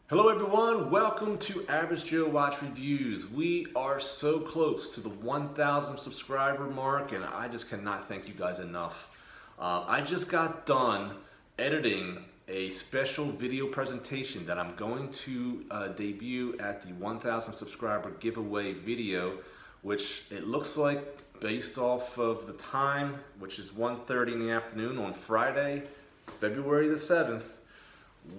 Hello everyone, welcome to Average Joe Watch Reviews. We are so close to the 1,000 subscriber mark and I just cannot thank you guys enough. I just got done editing a special video presentation that I'm going to debut at the 1,000 subscriber giveaway video, which it looks like based off of the time, which is 1:30 in the afternoon on Friday, February the 7th.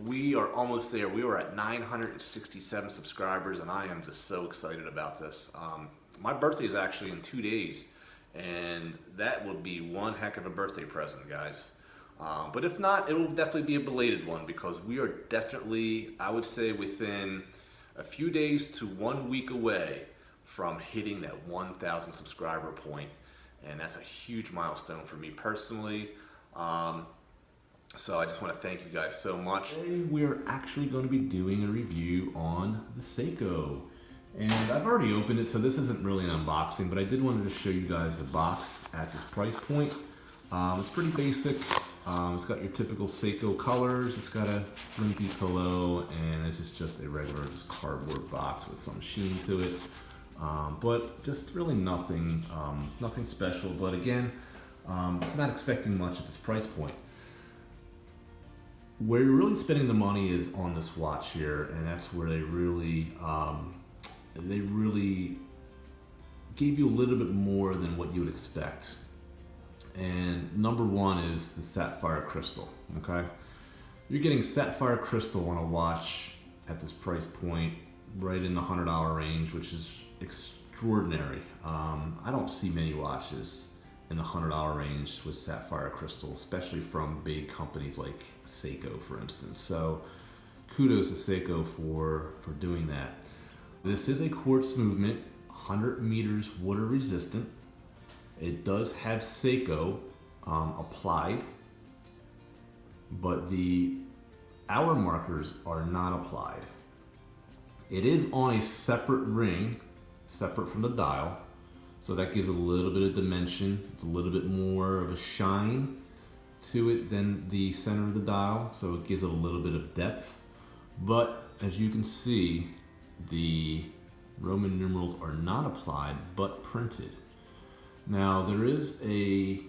We are almost there. We are at 967 subscribers and I am just so excited about this. My birthday is actually in 2 days and that would be one heck of a birthday present, guys. But if not, it will definitely be a belated one because we are definitely, I would say, within a few days to 1 week away from hitting that 1,000 subscriber point. And that's a huge milestone for me personally. So I just want to thank you guys so much. Today we're actually going to be doing a review on the Seiko. And I've already opened it, so this isn't really an unboxing, but I did want to show you guys the box at this price point. It's pretty basic. It's got your typical Seiko colors. It's got a flinty pillow, and this is just a regular cardboard box with some sheen to it. But just really nothing special. But again, not expecting much at this price point. Where you're really spending the money is on this watch here, and that's where they really gave you a little bit more than what you would expect. And number one is the sapphire crystal. Okay, you're getting sapphire crystal on a watch at this price point, right in the $100 range, which is extraordinary. I don't see many watches in the $100 range with sapphire crystal, especially from big companies like Seiko, for instance. So kudos to Seiko for doing that. This is a quartz movement, 100 meters water resistant. It does have Seiko applied, but the hour markers are not applied. It is on a separate ring, separate from the dial. So that gives a little bit of dimension. It's a little bit more of a shine to it than the center of the dial. So it gives it a little bit of depth. But as you can see, the Roman numerals are not applied, but printed. Now there is a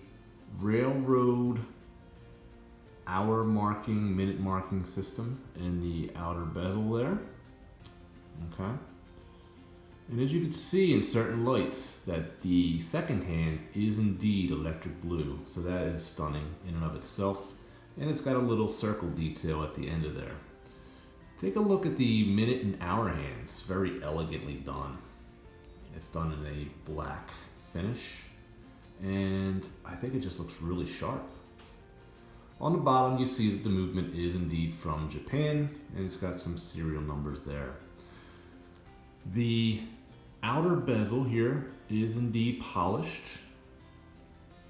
railroad hour marking, minute marking system in the outer bezel there. Okay. And as you can see in certain lights that the second hand is indeed electric blue. So that is stunning in and of itself. And it's got a little circle detail at the end of there. Take a look at the minute and hour hands. Very elegantly done. It's done in a black finish. And I think it just looks really sharp. On the bottom you see that the movement is indeed from Japan. And it's got some serial numbers there. The outer bezel here is indeed polished,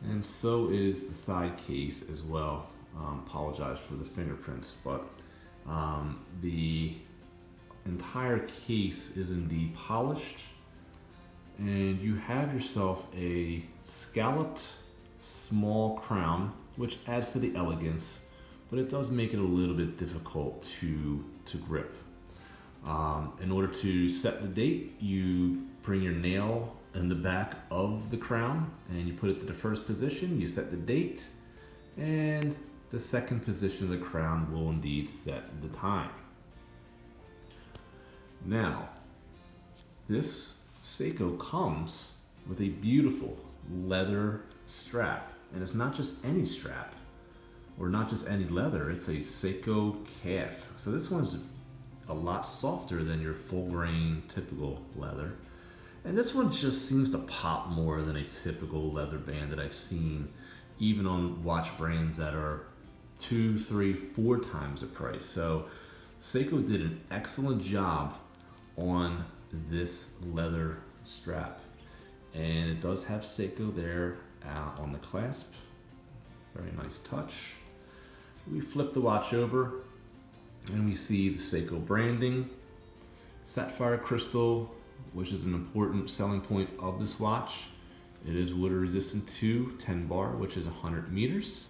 and so is the side case as well. Apologize for the fingerprints, but the entire case is indeed polished, and you have yourself a scalloped small crown, which adds to the elegance, but it does make it a little bit difficult to grip. In order to set the date, you bring your nail in the back of the crown and you put it to the first position, you set the date, and the second position of the crown will indeed set the time. Now, this Seiko comes with a beautiful leather strap, and it's not just any strap or not just any leather, it's a Seiko calf. So this one's a lot softer than your full grain typical leather. And this one just seems to pop more than a typical leather band that I've seen, even on watch brands that are 2, 3, 4 times the price. So Seiko did an excellent job on this leather strap. And it does have Seiko there on the clasp. Very nice touch. We flip the watch over and we see the Seiko branding, sapphire crystal, which is an important selling point of this watch. It is water resistant to 10 bar, which is 100 meters.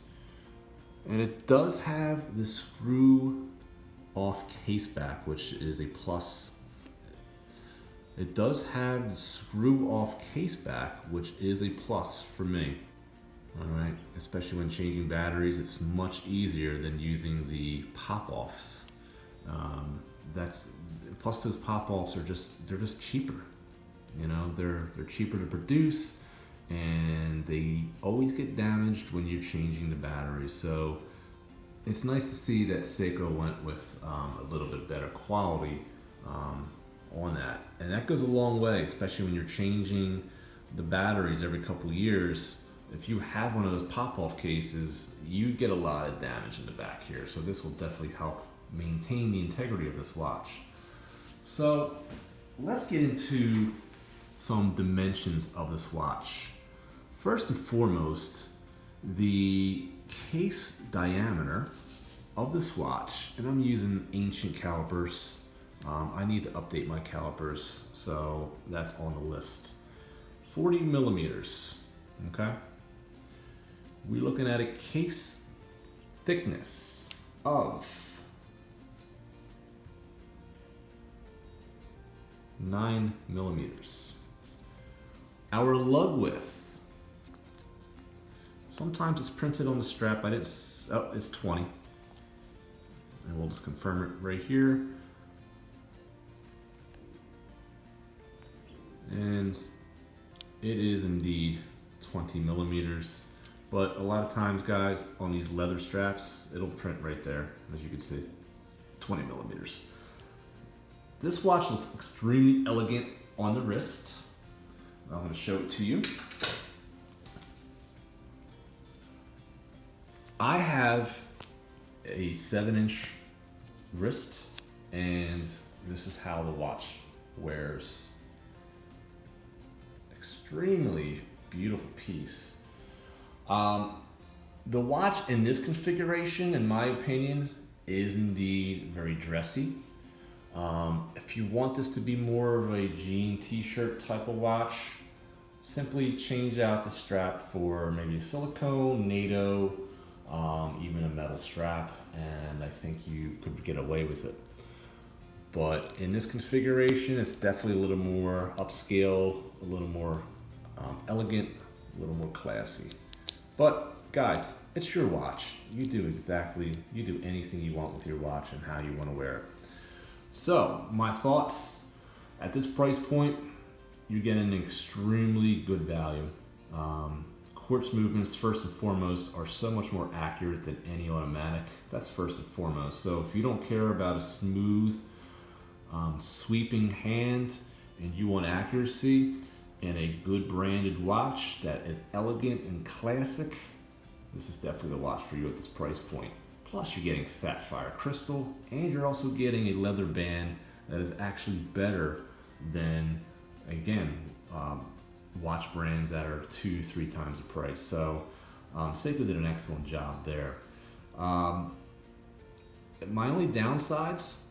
And it does have the screw off case back, which is a plus. It does have the screw off case back, which is a plus for me. All right, especially when changing batteries, it's much easier than using the pop-offs. Plus those pop-offs are just cheaper. You know, they're cheaper to produce, and they always get damaged when you're changing the batteries. So it's nice to see that Seiko went with a little bit better quality on that, and that goes a long way, especially when you're changing the batteries every couple of years. If you have one of those pop-off cases, you get a lot of damage in the back here. So this will definitely help maintain the integrity of this watch. So let's get into some dimensions of this watch. First and foremost, the case diameter of this watch, and I'm using ancient calipers. I need to update my calipers, so that's on the list. 40 millimeters, okay? We're looking at a case thickness of 9 millimeters. Our lug width, sometimes it's printed on the strap. It's 20. And we'll just confirm it right here. And it is indeed 20 millimeters. But a lot of times, guys, on these leather straps, it'll print right there, as you can see, 20 millimeters. This watch looks extremely elegant on the wrist. I'm going to show it to you. I have a 7-inch wrist, and this is how the watch wears. Extremely beautiful piece. The watch in this configuration, in my opinion, is indeed very dressy. If you want this to be more of a jean t-shirt type of watch, simply change out the strap for maybe a silicone, NATO, even a metal strap, and I think you could get away with it. But in this configuration, it's definitely a little more upscale, a little more elegant, a little more classy. But guys, it's your watch. You do anything you want with your watch and how you want to wear it. So my thoughts, at this price point, you're getting an extremely good value. Quartz movements, first and foremost, are so much more accurate than any automatic. That's first and foremost. So if you don't care about a smooth, sweeping hand, and you want accuracy in a good branded watch that is elegant and classic, this is definitely the watch for you at this price point. Plus you're getting sapphire crystal, and you're also getting a leather band that is actually better than, again, watch brands that are 2-3 times the price. So Seiko did an excellent job there. My only downsides,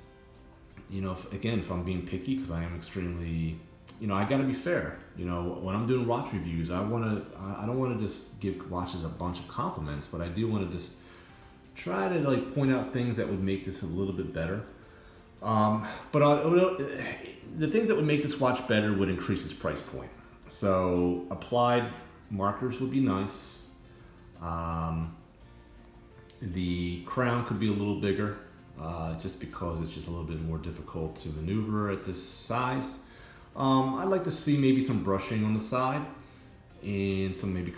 you know, if I'm being picky, because I am extremely, you know, I got to be fair. You know, when I'm doing watch reviews, I don't want to just give watches a bunch of compliments, but I do want to just try to like point out things that would make this a little bit better. The things that would make this watch better would increase its price point. So applied markers would be nice. The crown could be a little bigger, just because it's just a little bit more difficult to maneuver at this size. I'd like to see maybe some brushing on the side and some maybe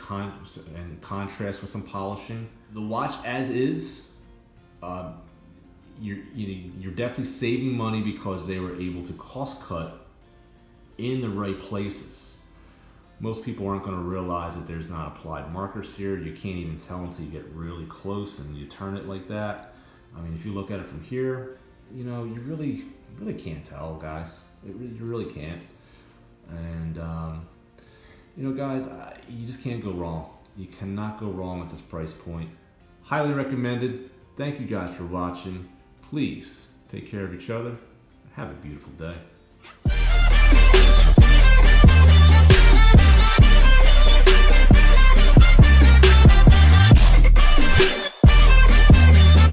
contrast with some polishing. The watch as is, you're definitely saving money because they were able to cost cut in the right places. Most people aren't going to realize that there's not applied markers here. You can't even tell until you get really close and you turn it like that. I mean, if you look at it from here, you know, you really can't tell, guys. You really can't. And, you know, guys, you just can't go wrong. You cannot go wrong at this price point. Highly recommended. Thank you guys for watching. Please take care of each other. Have a beautiful day.